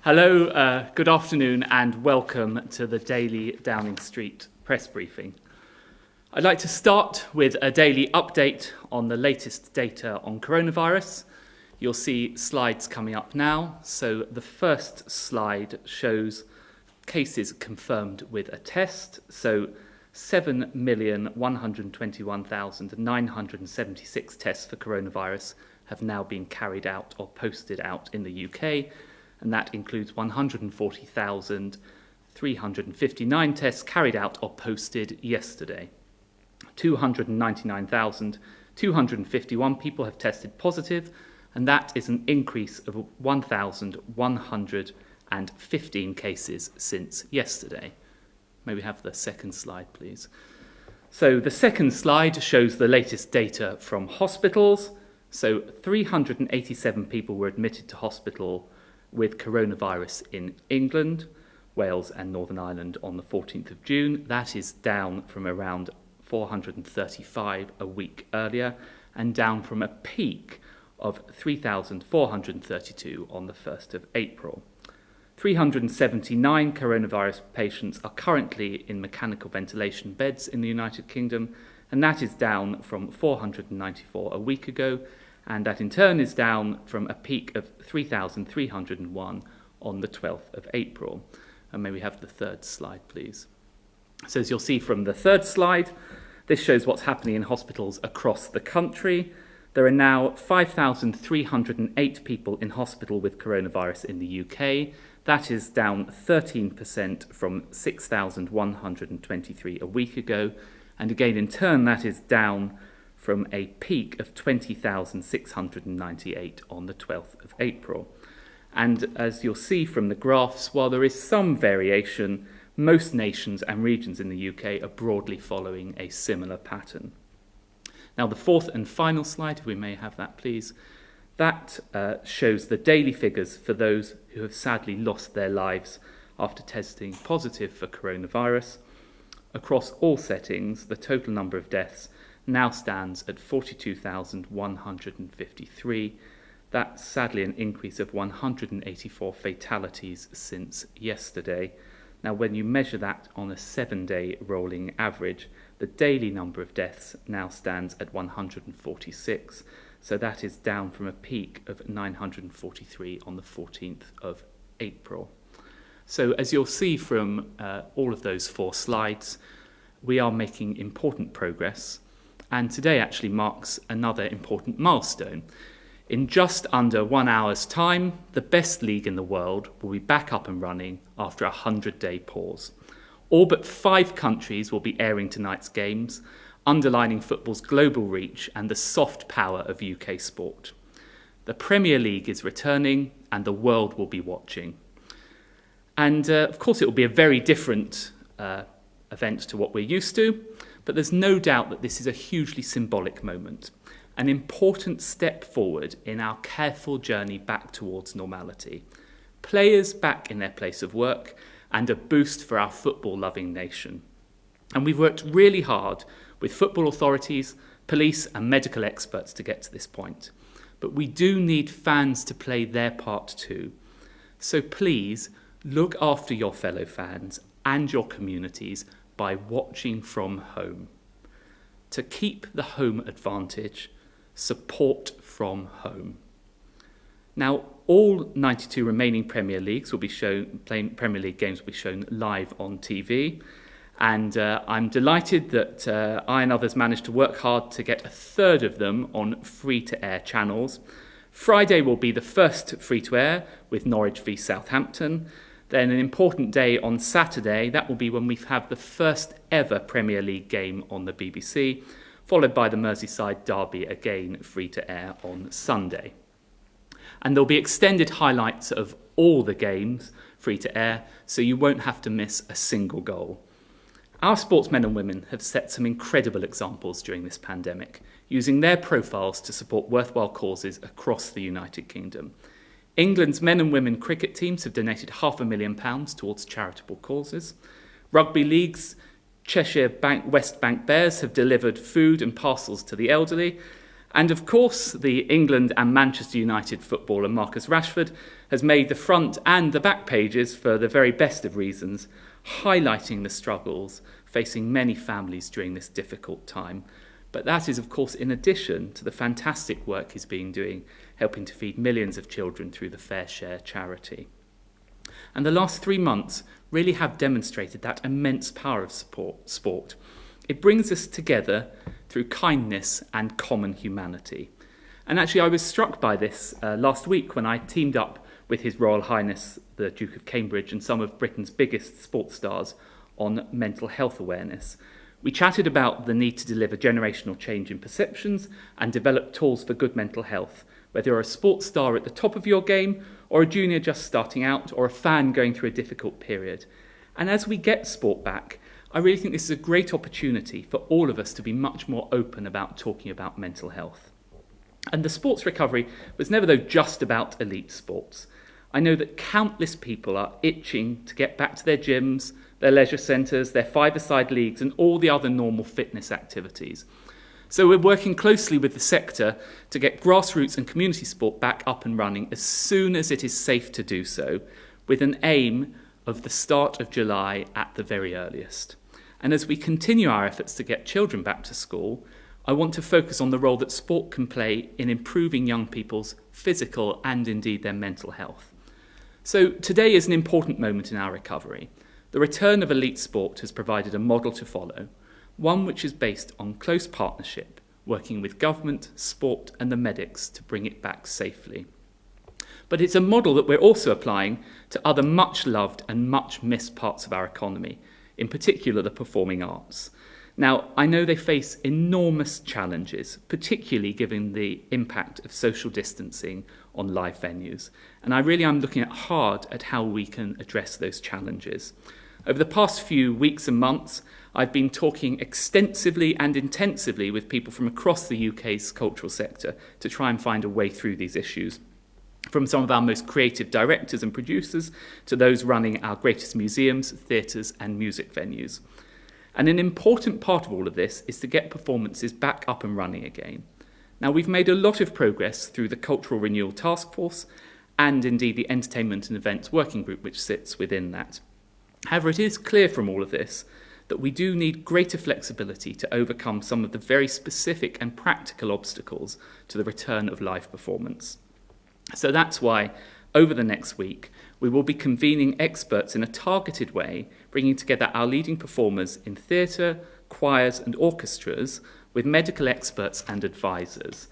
Hello, good afternoon and welcome to the daily Downing Street press briefing. I'd like to start with a daily update on the latest data on coronavirus. You'll see slides coming up now. So the first slide shows cases confirmed with a test. So 7,121,976 tests for coronavirus have now been carried out or posted out in the UK. And that includes 140,359 tests carried out or posted yesterday. 299,251 people have tested positive, and that is an increase of 1,115 cases since yesterday. May we have the second slide, please? So the second slide shows the latest data from hospitals. So 387 people were admitted to hospital with coronavirus in England, Wales and Northern Ireland on the 14th of June. That is down from around 435 a week earlier and down from a peak of 3,432 on the 1st of April. 379 coronavirus patients are currently in mechanical ventilation beds in the United Kingdom, and that is down from 494 a week ago, and that in turn is down from a peak of 3,301 on the 12th of April. And may we have the third slide, please? So as you'll see from the third slide, this shows what's happening in hospitals across the country. There are now 5,308 people in hospital with coronavirus in the UK. That is down 13% from 6,123 a week ago. And again, in turn, that is down from a peak of 20,698 on the 12th of April. And as you'll see from the graphs, while there is some variation, most nations and regions in the UK are broadly following a similar pattern. Now, the fourth and final slide, if we may have that, please, that shows the daily figures for those who have sadly lost their lives after testing positive for coronavirus. Across all settings, the total number of deaths now stands at 42,153. That's sadly an increase of 184 fatalities since yesterday. Now, when you measure that on a 7-day rolling average, the daily number of deaths now stands at 146. So that is down from a peak of 943 on the 14th of April. So as you'll see from all of those four slides, we are making important progress. And today actually marks another important milestone. In just under 1 hour's time, the best league in the world will be back up and running after a 100-day pause. All but 5 countries will be airing tonight's games, underlining football's global reach and the soft power of UK sport. The Premier League is returning and the world will be watching. And of course it will be a very different event to what we're used to, but there's no doubt that this is a hugely symbolic moment, an important step forward in our careful journey back towards normality. Players back in their place of work and a boost for our football-loving nation. And we've worked really hard with football authorities, police and medical experts to get to this point. But we do need fans to play their part too. So please look after your fellow fans and your communities by watching from home. To keep the home advantage, support from home. Now, all 92 remaining Premier League games will be shown live on TV. And I'm delighted that I and others managed to work hard to get a third of them on free-to-air channels. Friday will be the first free-to-air with Norwich v Southampton. Then an important day on Saturday, that will be when we have the first ever Premier League game on the BBC, followed by the Merseyside derby, again free to air on Sunday. And there'll be extended highlights of all the games free to air, so you won't have to miss a single goal. Our sportsmen and women have set some incredible examples during this pandemic, using their profiles to support worthwhile causes across the United Kingdom. England's men and women cricket teams have donated £500,000 towards charitable causes. Rugby League's Cheshire West Bank Bears have delivered food and parcels to the elderly. And of course, the England and Manchester United footballer Marcus Rashford has made the front and the back pages for the very best of reasons, highlighting the struggles facing many families during this difficult time. But that is, of course, in addition to the fantastic work he's been doing, helping to feed millions of children through the Fair Share charity. And the last 3 months really have demonstrated that immense power of sport. It brings us together through kindness and common humanity. And actually, I was struck by this last week when I teamed up with His Royal Highness, the Duke of Cambridge, and some of Britain's biggest sports stars on mental health awareness. We chatted about the need to deliver generational change in perceptions and develop tools for good mental health, whether you're a sports star at the top of your game or a junior just starting out or a fan going through a difficult period. And as we get sport back, I really think this is a great opportunity for all of us to be much more open about talking about mental health. And the sports recovery was never, though, just about elite sports. I know that countless people are itching to get back to their gyms, their leisure centres, their five-a-side leagues and all the other normal fitness activities. So we're working closely with the sector to get grassroots and community sport back up and running as soon as it is safe to do so, with an aim of the start of July at the very earliest. And as we continue our efforts to get children back to school, I want to focus on the role that sport can play in improving young people's physical and indeed their mental health. So today is an important moment in our recovery. The return of elite sport has provided a model to follow, one which is based on close partnership, working with government, sport and the medics to bring it back safely. But it's a model that we're also applying to other much loved and much missed parts of our economy, in particular the performing arts. Now, I know they face enormous challenges, particularly given the impact of social distancing on live venues. And I really am looking hard at how we can address those challenges. Over the past few weeks and months, I've been talking extensively and intensively with people from across the UK's cultural sector to try and find a way through these issues. From some of our most creative directors and producers to those running our greatest museums, theatres and music venues. And an important part of all of this is to get performances back up and running again. Now, we've made a lot of progress through the Cultural Renewal Task Force and indeed the Entertainment and Events Working Group which sits within that. However, it is clear from all of this that we do need greater flexibility to overcome some of the very specific and practical obstacles to the return of live performance. So that's why, over the next week, we will be convening experts in a targeted way, bringing together our leading performers in theatre, choirs and orchestras with medical experts and advisors.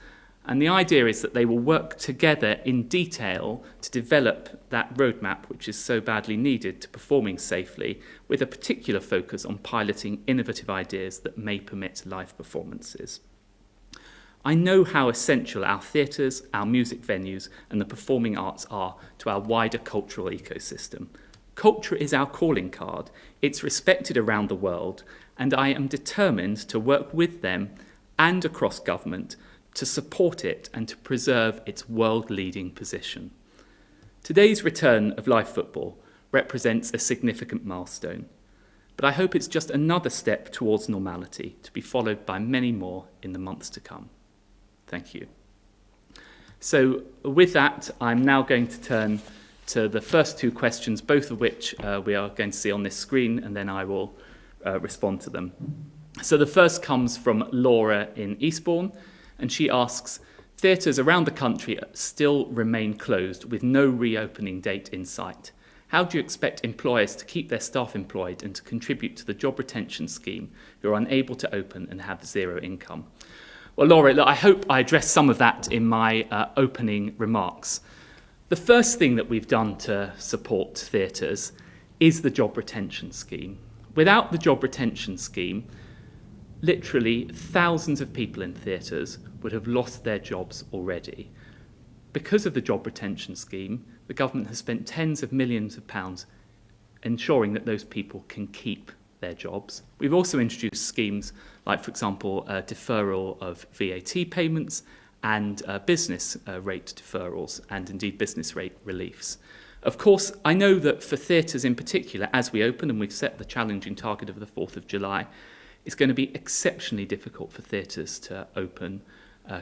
And the idea is that they will work together in detail to develop that roadmap which is so badly needed to performing safely, with a particular focus on piloting innovative ideas that may permit live performances. I know how essential our theatres, our music venues and the performing arts are to our wider cultural ecosystem. Culture is our calling card, it's respected around the world, and I am determined to work with them and across government to support it and to preserve its world-leading position. Today's return of live football represents a significant milestone, but I hope it's just another step towards normality, to be followed by many more in the months to come. Thank you. So with that, I'm now going to turn to the first two questions, both of which we are going to see on this screen, and then I will respond to them. So the first comes from Laura in Eastbourne, and she asks, theatres around the country still remain closed with no reopening date in sight. How do you expect employers to keep their staff employed and to contribute to the job retention scheme who are unable to open and have zero income? Well, Laura, look, I hope I addressed some of that in my opening remarks. The first thing that we've done to support theatres is the job retention scheme. Without the job retention scheme, literally thousands of people in theatres would have lost their jobs already. Because of the job retention scheme, the government has spent tens of millions of pounds ensuring that those people can keep their jobs. We've also introduced schemes like, for example, deferral of VAT payments and business rate deferrals and indeed business rate reliefs. Of course, I know that for theatres in particular, as we open, and we've set the challenging target of the 4th of July, it's going to be exceptionally difficult for theatres to open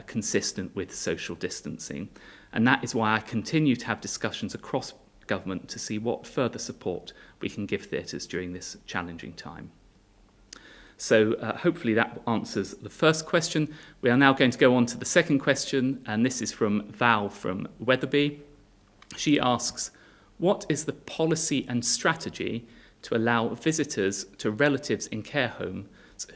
consistent with social distancing. And that is why I continue to have discussions across government to see what further support we can give theatres during this challenging time. So hopefully that answers the first question. We are now going to go on to the second question, and this is from Val from Wetherby. She asks, what is the policy and strategy to allow visitors to relatives in care homes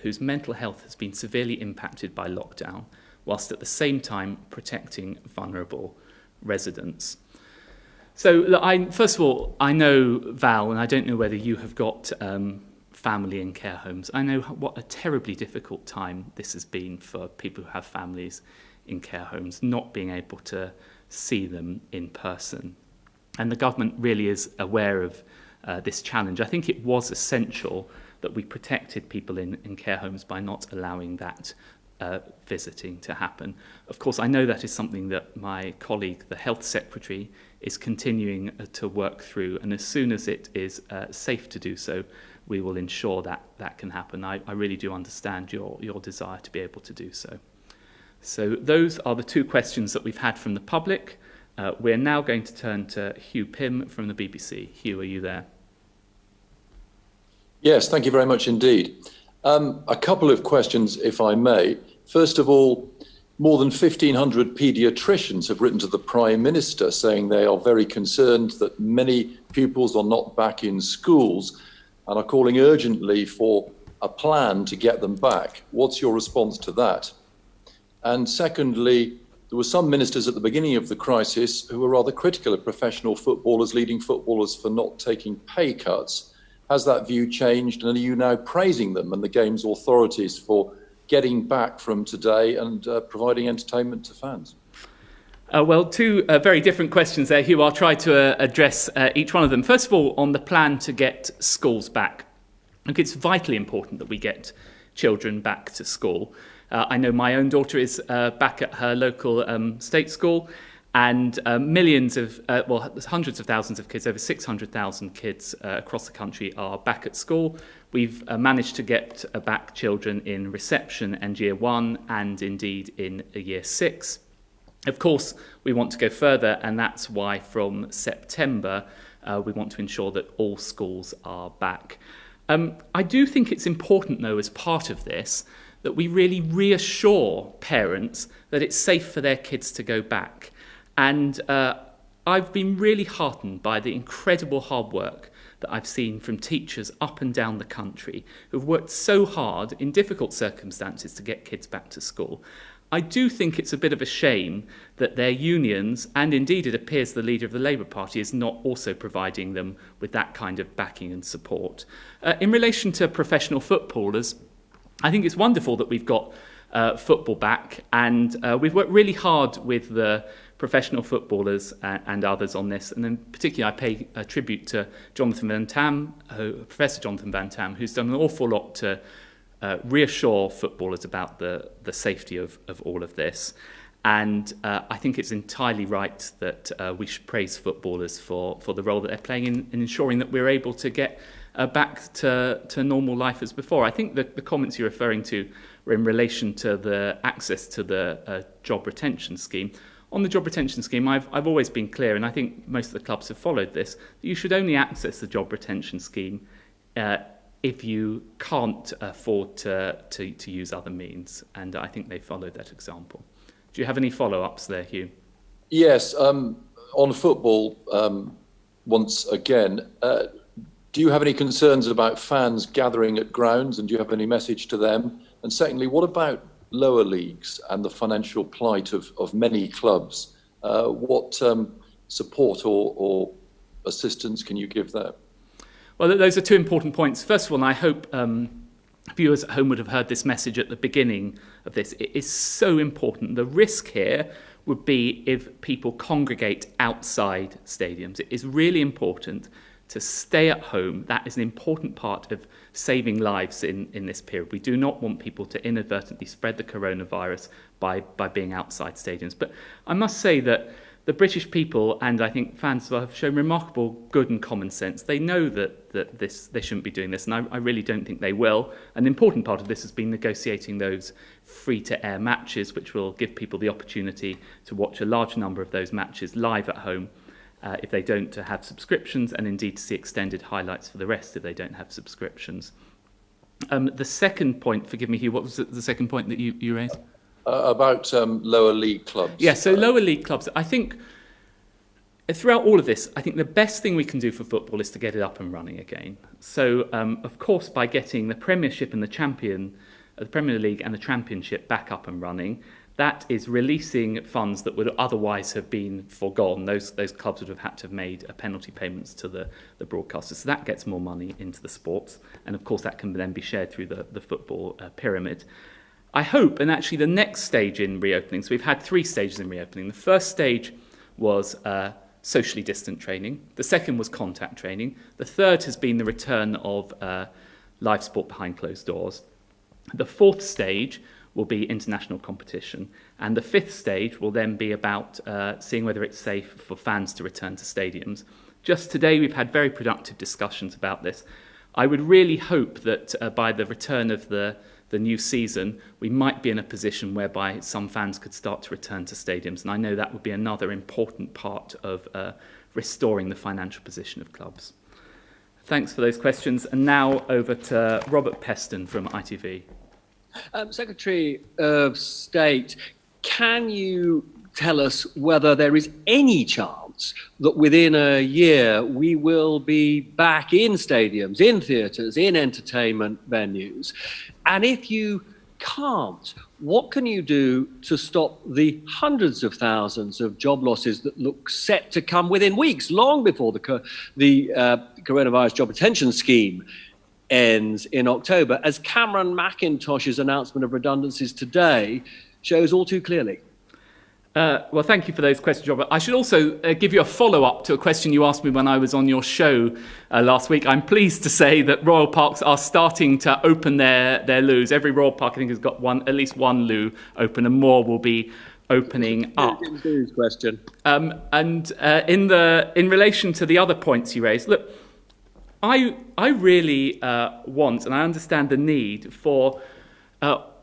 whose mental health has been severely impacted by lockdown, whilst at the same time protecting vulnerable residents? So first of all, I know, Val, and I don't know whether you have got family in care homes. I know what a terribly difficult time this has been for people who have families in care homes, not being able to see them in person. And the government really is aware of this challenge. I think it was essential that we protected people in care homes by not allowing that visiting to happen. Of course, I know that is something that my colleague, the Health Secretary, is continuing to work through, and as soon as it is safe to do so, we will ensure that that can happen. I really do understand your desire to be able to do so. So those are the two questions that we've had from the public. We're now going to turn to Hugh Pym from the BBC. Hugh, are you there? Yes, thank you very much indeed. A couple of questions, if I may. First of all, more than 1,500 paediatricians have written to the Prime Minister saying they are very concerned that many pupils are not back in schools and are calling urgently for a plan to get them back. What's your response to that? And secondly, there were some ministers at the beginning of the crisis who were rather critical of professional footballers, leading footballers for not taking pay cuts. Has that view changed, and are you now praising them and the Games authorities for getting back from today and providing entertainment to fans? Well, two very different questions there, Hugh. I'll try to address each one of them. First of all, on the plan to get schools back. Look, it's vitally important that we get children back to school. I know my own daughter is back at her local state school, and millions of, hundreds of thousands of kids, over 600,000 kids across the country are back at school. We've managed to get back children in reception and year one, and indeed in year six. Of course, we want to go further, and that's why from September we want to ensure that all schools are back. I do think it's important, though, as part of this, that we really reassure parents that it's safe for their kids to go back. And I've been really heartened by the incredible hard work that I've seen from teachers up and down the country who've worked so hard in difficult circumstances to get kids back to school. I do think it's a bit of a shame that their unions, and indeed it appears the leader of the Labour Party, is not also providing them with that kind of backing and support. In relation to professional footballers, I think it's wonderful that we've got football back, and we've worked really hard with the professional footballers and others on this, and then particularly I pay a tribute to Jonathan Van Tam, Professor Jonathan Van Tam, who's done an awful lot to reassure footballers about the safety of all of this. And I think it's entirely right that we should praise footballers for the role that they're playing in ensuring that we're able to get back to normal life as before. I think the comments you're referring to were in relation to the access to the job retention scheme. On the job retention scheme, I've always been clear, and I think most of the clubs have followed this, that you should only access the job retention scheme if you can't afford to use other means. And I think they followed that example. Do you have any follow-ups there, Hugh? Yes, on football, once again, do you have any concerns about fans gathering at grounds, and do you have any message to them? And secondly, what about lower leagues and the financial plight of many clubs? What support or assistance can you give there? Well, those are two important points. First of all, and I hope viewers at home would have heard this message at the beginning of this. It is so important. The risk here would be if people congregate outside stadiums. It is really important to stay at home. That is an important part of saving lives in this period. We do not want people to inadvertently spread the coronavirus by being outside stadiums. But I must say that the British people, and I think fans as well, have shown remarkable good and common sense. They know that they shouldn't be doing this, and I really don't think they will. An important part of this has been negotiating those free-to-air matches, which will give people the opportunity to watch a large number of those matches live at home if they don't have subscriptions, and indeed to see extended highlights for the rest if they don't have subscriptions. The second point, forgive me, Hugh, what was the second point that you raised? About lower league clubs. Yeah, so lower league clubs. I think throughout all of this, I think the best thing we can do for football is to get it up and running again. So, of course, by getting the Premiership and the Premier League and the Championship back up and running, that is releasing funds that would otherwise have been forgone. Those clubs would have had to have made penalty payments to the broadcasters. So that gets more money into the sports. And of course, that can then be shared through the football pyramid. I hope, and actually the next stage in reopening, so we've had 3 stages in reopening. The first stage was socially distant training. The second was contact training. The third has been the return of live sport behind closed doors. The fourth stage will be international competition. And the fifth stage will then be about seeing whether it's safe for fans to return to stadiums. Just today, we've had very productive discussions about this. I would really hope that by the return of the new season, we might be in a position whereby some fans could start to return to stadiums. And I know that would be another important part of restoring the financial position of clubs. Thanks for those questions. And now over to Robert Peston from ITV. Secretary of State, can you tell us whether there is any chance that within a year we will be back in stadiums, in theatres, in entertainment venues? And if you can't, what can you do to stop the hundreds of thousands of job losses that look set to come within weeks, long before the coronavirus job retention scheme ends in October, as Cameron McIntosh's announcement of redundancies today shows all too clearly? Well, thank you for those questions, Robert. I should also give you a follow-up to a question you asked me when I was on your show last week. I'm pleased to say that Royal Parks are starting to open their loos. Every Royal Park, I think, has got at least one loo open, and more will be opening up. Question. And in relation to the other points you raised, look, I really want, and I understand the need for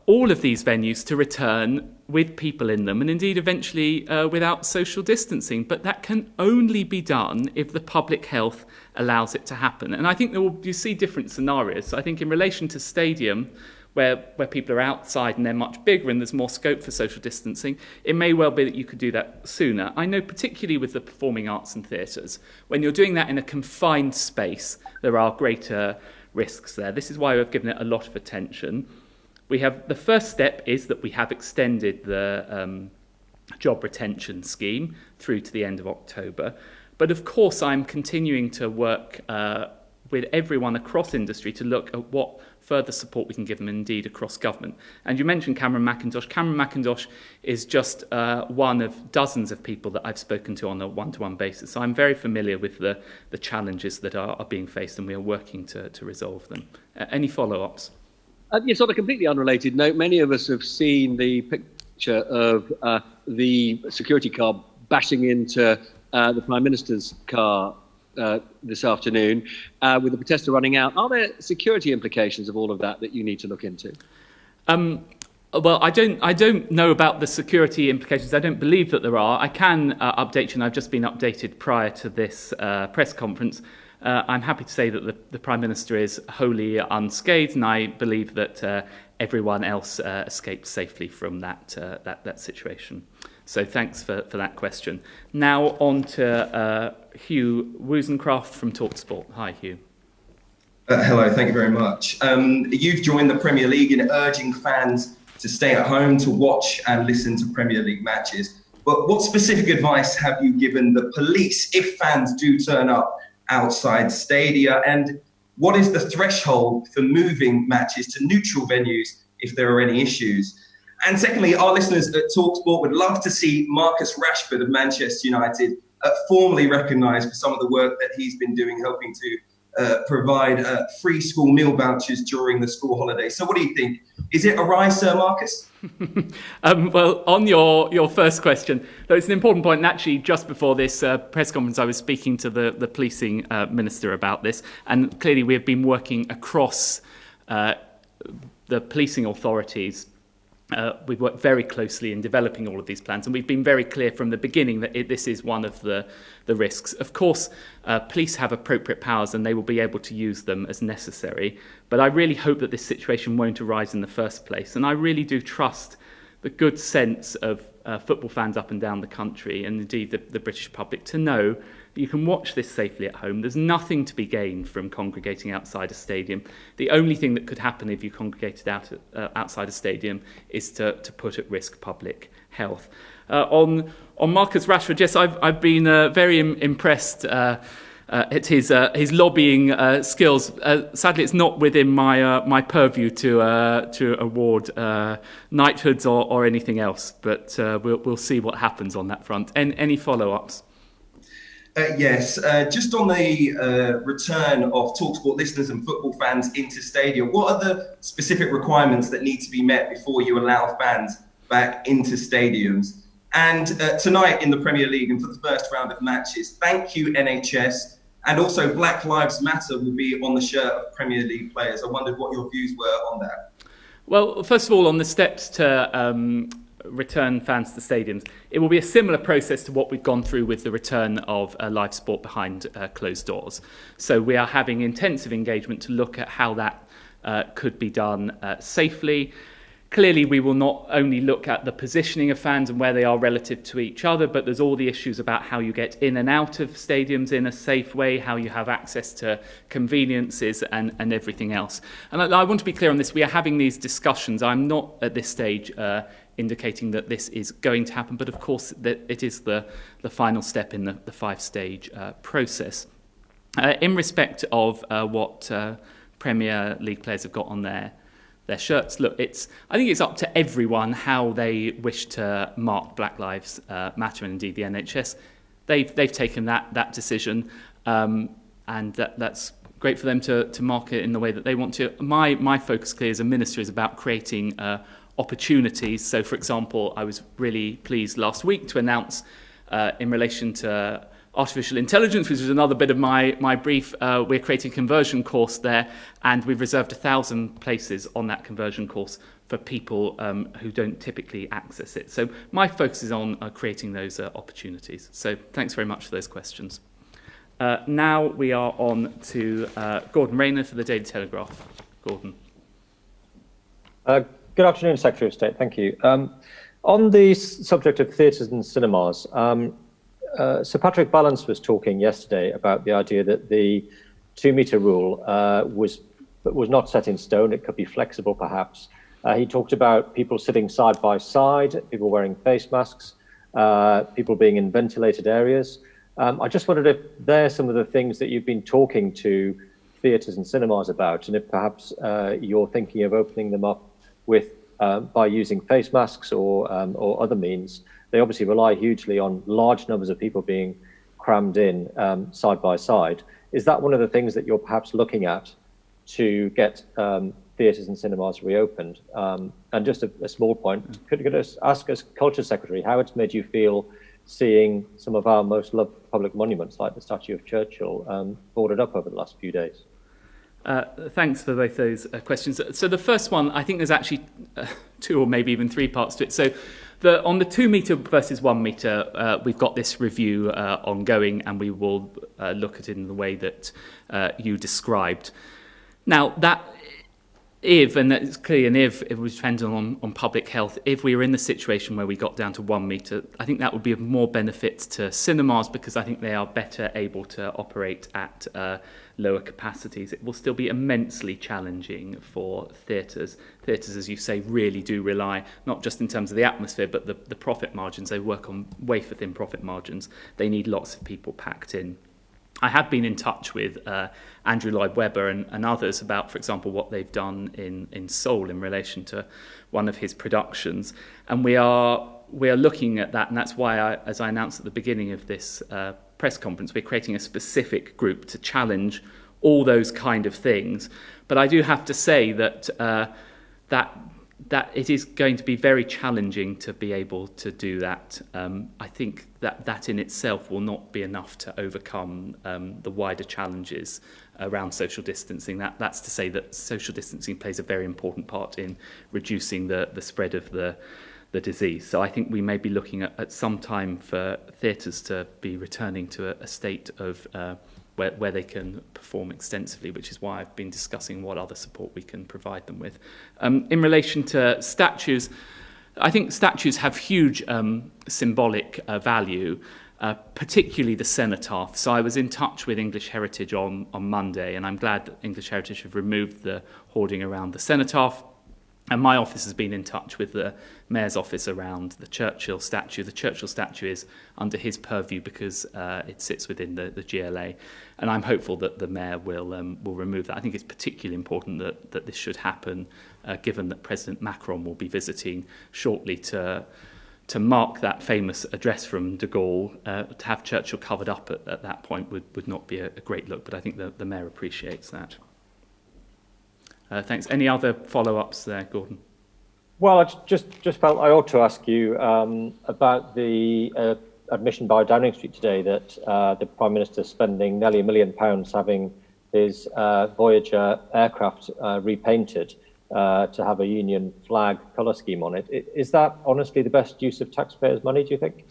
all of these venues to return with people in them, and indeed eventually without social distancing. But that can only be done if the public health allows it to happen. And I think you see different scenarios. So I think in relation to stadium, where people are outside and they're much bigger and there's more scope for social distancing, it may well be that you could do that sooner. I know particularly with the performing arts and theatres, when you're doing that in a confined space, there are greater risks there. This is why we've given it a lot of attention. The first step is that we have extended the job retention scheme through to the end of October. But of course, I'm continuing to work with everyone across industry to look at what further support we can give them, indeed, across government. And you mentioned Cameron McIntosh. Cameron McIntosh is just one of dozens of people that I've spoken to on a one-to-one basis. So I'm very familiar with the challenges that are being faced, and we are working to resolve them. Any follow-ups? Yes, on a completely unrelated note, many of us have seen the picture of the security car bashing into the Prime Minister's car this afternoon, with the protester running out. Are there security implications of all of that you need to look into? Well, I don't know about the security implications. I don't believe that there are. I can update you, and I've just been updated prior to this press conference. I'm happy to say that the Prime Minister is wholly unscathed, and I believe that everyone else escaped safely from that situation. So thanks for that question. Now on to Hugh Woozencraft from TalkSport. Hi, Hugh. Hello, thank you very much. You've joined the Premier League in urging fans to stay at home to watch and listen to Premier League matches. But what specific advice have you given the police if fans do turn up outside stadia, and what is the threshold for moving matches to neutral venues if there are any issues? And secondly, our listeners at TalkSport would love to see Marcus Rashford of Manchester United formally recognised for some of the work that he's been doing, helping to provide free school meal vouchers during the school holidays. So what do you think? Is it a rise, Sir Marcus? Well, on your first question, though, it's an important point. And actually, just before this press conference, I was speaking to the policing minister about this. And clearly, we have been working across the policing authorities. We've worked very closely in developing all of these plans, and we've been very clear from the beginning that this is one of the risks. Of course, police have appropriate powers and they will be able to use them as necessary, but I really hope that this situation won't arise in the first place, and I really do trust the good sense of football fans up and down the country, and indeed the British public, to know that you can watch this safely at home. There's nothing to be gained from congregating outside a stadium. The only thing that could happen if you congregated outside a stadium is to put at risk public health. On Marcus Rashford, yes, I've been very impressed at his lobbying skills. Sadly, it's not within my purview to award knighthoods or anything else, but we'll see what happens on that front. Any follow-ups? Yes, just on the return of TalkSport listeners and football fans into stadia, what are the specific requirements that need to be met before you allow fans back into stadiums? And tonight in the Premier League and for the first round of matches, thank you NHS, and also Black Lives Matter will be on the shirt of Premier League players. I wondered what your views were on that. Well, first of all, on the steps to return fans to stadiums, it will be a similar process to what we've gone through with the return of live sport behind closed doors. So we are having intensive engagement to look at how that could be done safely. Clearly, we will not only look at the positioning of fans and where they are relative to each other, but there's all the issues about how you get in and out of stadiums in a safe way, how you have access to conveniences and everything else. And I want to be clear on this. We are having these discussions. I'm not at this stage indicating that this is going to happen, but of course that it is the final step in the five-stage process. In respect of what Premier League players have got on their shirts, look, I think it's up to everyone how they wish to mark Black Lives Matter, and indeed the NHS. They've taken that decision, and that's great for them to mark it in the way that they want to. My focus clearly as a minister is about creating opportunities. So, for example, I was really pleased last week to announce in relation to artificial intelligence, which is another bit of my brief, we're creating a conversion course there, and we've reserved 1,000 places on that conversion course for people who don't typically access it. So my focus is on creating those opportunities. So thanks very much for those questions. Now we are on to Gordon Rayner for the Daily Telegraph. Gordon. Good afternoon, Secretary of State. Thank you. On the subject of theatres and cinemas, Sir Patrick Balance was talking yesterday about the idea that the 2-metre rule was not set in stone. It could be flexible, perhaps. He talked about people sitting side by side, people wearing face masks, people being in ventilated areas. I just wondered if they're some of the things that you've been talking to theatres and cinemas about, and if perhaps you're thinking of opening them up with by using face masks or other means. They obviously rely hugely on large numbers of people being crammed in side by side. Is that one of the things that you're perhaps looking at to get theatres and cinemas reopened? And just a small point, could you ask us, Culture Secretary, how it's made you feel seeing some of our most loved public monuments, like the statue of Churchill, boarded up over the last few days? Thanks for both those questions. So the first one, I think there's actually 2 or maybe even 3 parts to it. So on the 2-metre versus 1 metre, we've got this review ongoing, and we will look at it in the way that you described. Now, that if, and it's clearly an if, it was dependent on public health, if we were in the situation where we got down to 1 metre, I think that would be of more benefit to cinemas, because I think they are better able to operate at lower capacities. It will still be immensely challenging for theatres. Theatres, as you say, really do rely, not just in terms of the atmosphere, but the profit margins. They work on wafer thin profit margins. They need lots of people packed in. I have been in touch with Andrew Lloyd Webber and others about, for example, what they've done in Seoul in relation to one of his productions. And we are looking at that, and that's why, as I announced at the beginning of this press conference, we're creating a specific group to challenge all those kind of things. But I do have to say that that it is going to be very challenging to be able to do that. I think that in itself will not be enough to overcome the wider challenges around social distancing. That's to say that social distancing plays a very important part in reducing the spread of the disease. So I think we may be looking at some time for theatres to be returning to a state of where they can perform extensively, which is why I've been discussing what other support we can provide them with. In relation to statues, I think statues have huge symbolic value, particularly the cenotaph. So I was in touch with English Heritage on Monday, and I'm glad that English Heritage have removed the hoarding around the cenotaph. And my office has been in touch with the Mayor's office around the Churchill statue. The Churchill statue is under his purview because it sits within the GLA. And I'm hopeful that the Mayor will remove that. I think it's particularly important that this should happen, given that President Macron will be visiting shortly to mark that famous address from de Gaulle. To have Churchill covered up at that point would not be a great look, but I think the Mayor appreciates that. Thanks. Any other follow-ups there, Gordon? Well, I just felt I ought to ask you about the admission by Downing Street today that the Prime Minister is spending nearly £1 million having his Voyager aircraft repainted to have a Union flag colour scheme on it. Is that honestly the best use of taxpayers' money, do you think?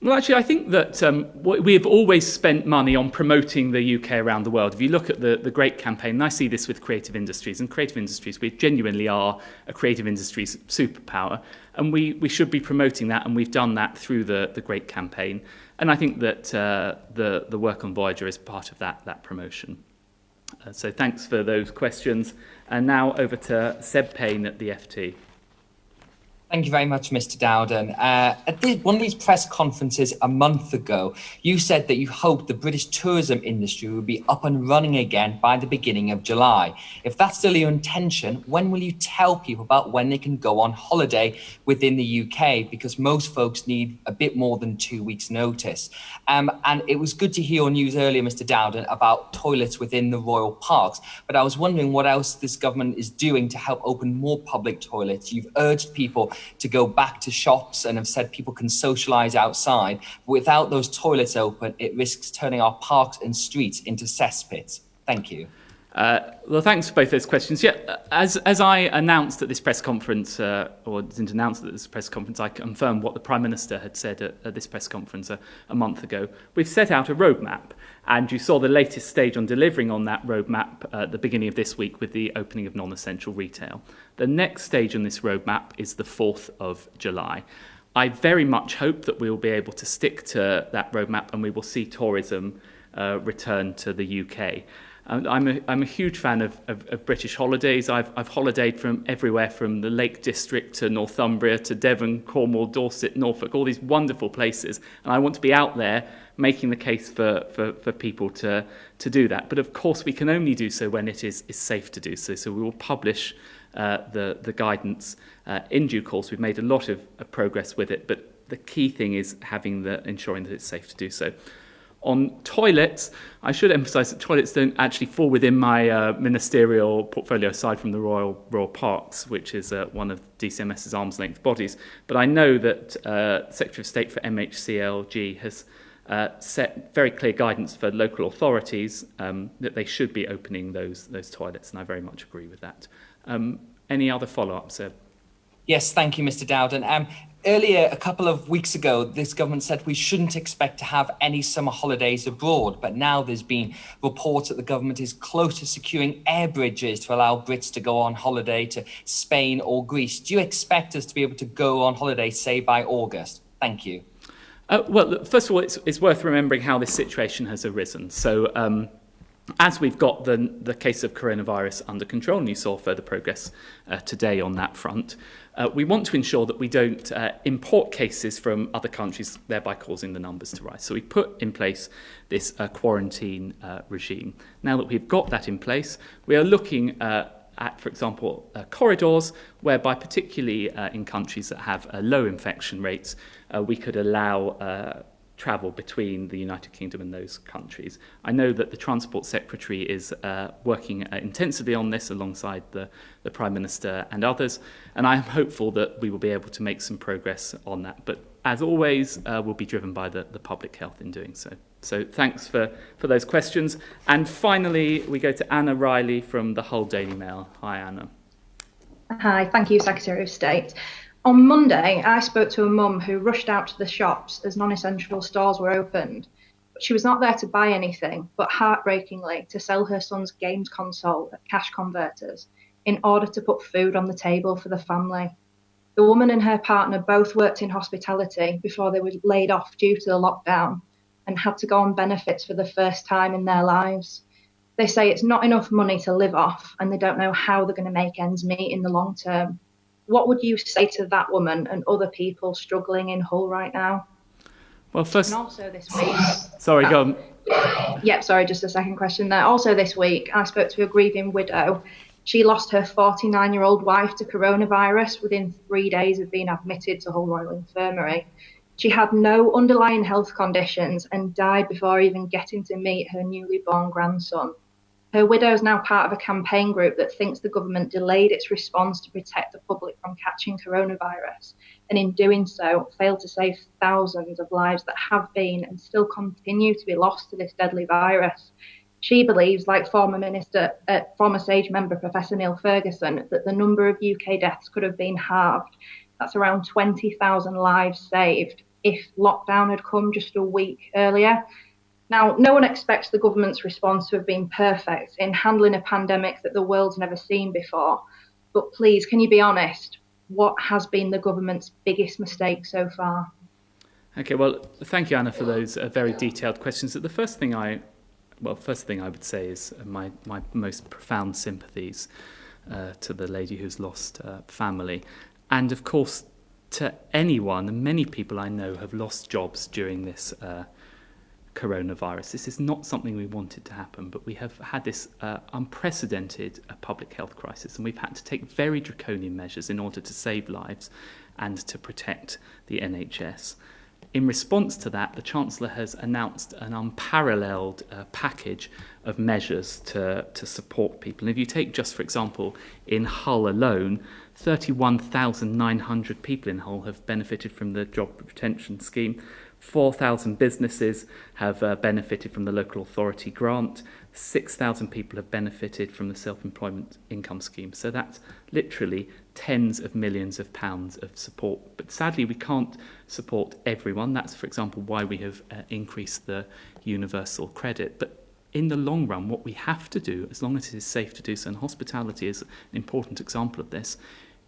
Well, actually, I think that we have always spent money on promoting the UK around the world. If you look at the Great Campaign, and I see this with creative industries, and creative industries, we genuinely are a creative industries superpower, and we should be promoting that, and we've done that through the Great Campaign. And I think that the work on Voyager is part of that promotion. So thanks for those questions. And now over to Seb Payne at the FT. Thank you very much, Mr. Dowden. At one of these press conferences a month ago, you said that you hoped the British tourism industry would be up and running again by the beginning of July. If that's still your intention, when will you tell people about when they can go on holiday within the UK? Because most folks need a bit more than 2 weeks' notice. And it was good to hear your news earlier, Mr. Dowden, about toilets within the royal parks. But I was wondering what else this government is doing to help open more public toilets. You've urged people to go back to shops and have said people can socialise outside. But without those toilets open, it risks turning our parks and streets into cesspits. Thank you. Well, thanks for both those questions. Yeah, as I announced at this press conference, or didn't announce at this press conference, I confirmed what the Prime Minister had said at this press conference a month ago. We've set out a roadmap, and you saw the latest stage on delivering on that roadmap at the beginning of this week with the opening of non-essential retail. The next stage on this roadmap is the 4th of July. I very much hope that we will be able to stick to that roadmap and we will see tourism return to the UK. I'm a huge fan of British holidays. I've holidayed from everywhere from the Lake District to Northumbria to Devon, Cornwall, Dorset, Norfolk, all these wonderful places. And I want to be out there making the case for people to do that. But of course, we can only do so when it is safe to do so. So we will publish the guidance in due course. We've made a lot of progress with it, but the key thing is ensuring that it's safe to do so. On toilets, I should emphasise that toilets don't actually fall within my ministerial portfolio aside from the Royal Parks, which is one of DCMS's arm's length bodies. But I know that Secretary of State for MHCLG has set very clear guidance for local authorities that they should be opening those toilets, and I very much agree with that. Any other follow-ups, Seb? Yes, thank you, Mr. Dowden. Earlier, a couple of weeks ago, this government said we shouldn't expect to have any summer holidays abroad. But now there's been reports that the government is close to securing air bridges to allow Brits to go on holiday to Spain or Greece. Do you expect us to be able to go on holiday, say, by August? Thank you. Well, first of all, it's worth remembering how this situation has arisen. So as we've got the case of coronavirus under control, and you saw further progress today on that front, we want to ensure that we don't import cases from other countries, thereby causing the numbers to rise. So we put in place this quarantine regime. Now that we've got that in place, we are looking at, for example, corridors, whereby particularly in countries that have low infection rates, we could allow travel between the United Kingdom and those countries. I know that the Transport Secretary is working intensively on this alongside the Prime Minister and others, and I am hopeful that we will be able to make some progress on that. But as always, we'll be driven by the public health in doing so. So thanks for those questions. And finally, we go to Anna Riley from the Hull Daily Mail. Hi, Anna. Hi, thank you, Secretary of State. On Monday, I spoke to a mum who rushed out to the shops as non-essential stores were opened. But she was not there to buy anything, but heartbreakingly to sell her son's games console at cash converters in order to put food on the table for the family. The woman and her partner both worked in hospitality before they were laid off due to the lockdown and had to go on benefits for the first time in their lives. They say it's not enough money to live off and they don't know how they're going to make ends meet in the long term. What would you say to that woman and other people struggling in Hull right now? Well, first... And also this week... Sorry, go on. Yep, sorry, just a second question there. Also this week, I spoke to a grieving widow. She lost her 49-year-old wife to coronavirus within 3 days of being admitted to Hull Royal Infirmary. She had no underlying health conditions and died before even getting to meet her newly born grandson. Her widow is now part of a campaign group that thinks the government delayed its response to protect the public from catching coronavirus, and in doing so, failed to save thousands of lives that have been and still continue to be lost to this deadly virus. She believes, like former Sage member Professor Neil Ferguson, that the number of UK deaths could have been halved. That's around 20,000 lives saved if lockdown had come just a week earlier. Now, no one expects the government's response to have been perfect in handling a pandemic that the world's never seen before. But please, can you be honest? What has been the government's biggest mistake so far? Okay, well, thank you, Anna, for those very detailed questions. The first thing I would say is my most profound sympathies to the lady who's lost family. And of course, to anyone, and many people I know have lost jobs during this coronavirus. This is not something we wanted to happen, but we have had this unprecedented public health crisis, and we've had to take very draconian measures in order to save lives and to protect the NHS. In response to that, the Chancellor has announced an unparalleled package of measures to support people. And if you take just, for example, in Hull alone, 31,900 people in Hull have benefited from the Job Retention Scheme. 4,000 businesses have benefited from the local authority grant. 6,000 people have benefited from the self-employment income scheme. So that's literally tens of millions of pounds of support. But sadly, we can't support everyone. That's, for example, why we have increased the universal credit. But in the long run, what we have to do, as long as it is safe to do so, and hospitality is an important example of this,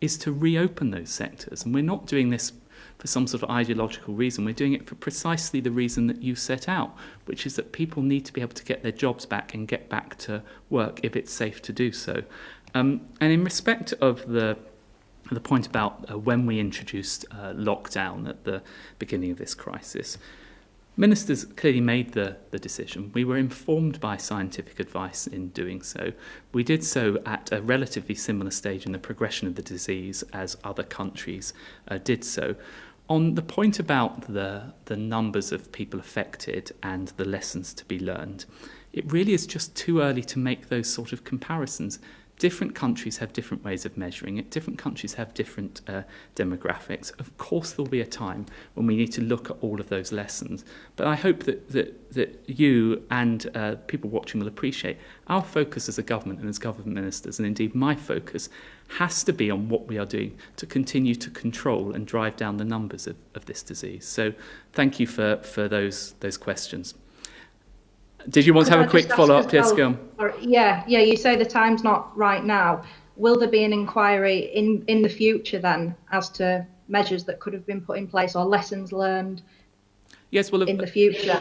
is to reopen those sectors. And we're not doing this for some sort of ideological reason. We're doing it for precisely the reason that you set out, which is that people need to be able to get their jobs back and get back to work if it's safe to do so. And in respect of the point about when we introduced lockdown at the beginning of this crisis, ministers clearly made the decision. We were informed by scientific advice in doing so. We did so at a relatively similar stage in the progression of the disease as other countries did so. On the point about the numbers of people affected and the lessons to be learned, it really is just too early to make those sort of comparisons. Different countries have different ways of measuring it. Different countries have different demographics. Of course, there'll be a time when we need to look at all of those lessons. But I hope that you and people watching will appreciate our focus as a government and as government ministers, and indeed my focus, has to be on what we are doing to continue to control and drive down the numbers of this disease. So thank you for those questions. Did you want to have a quick follow-up? Yes, go on. Yeah, you say the time's not right now. Will there be an inquiry in the future then as to measures that could have been put in place or lessons learned? Yes, well, in the future.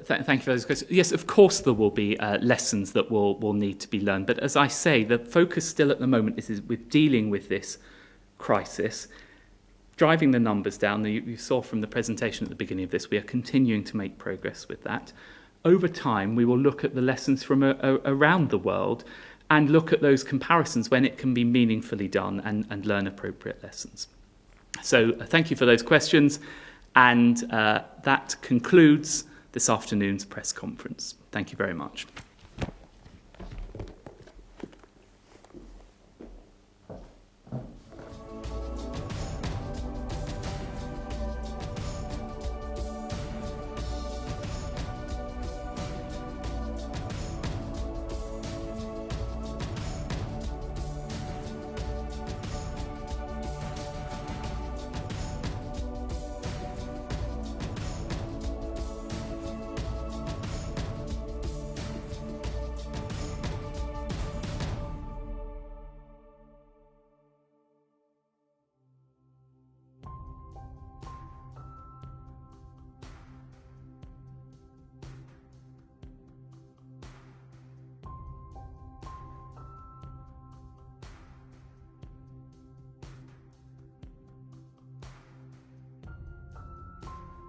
Thank you for those questions. Yes, of course there will be lessons that will need to be learned. But as I say, the focus still at the moment is with dealing with this crisis, driving the numbers down. You saw from the presentation at the beginning of this, we are continuing to make progress with that. Over time, we will look at the lessons from around the world and look at those comparisons when it can be meaningfully done and learn appropriate lessons. So thank you for those questions. And that concludes this afternoon's press conference. Thank you very much.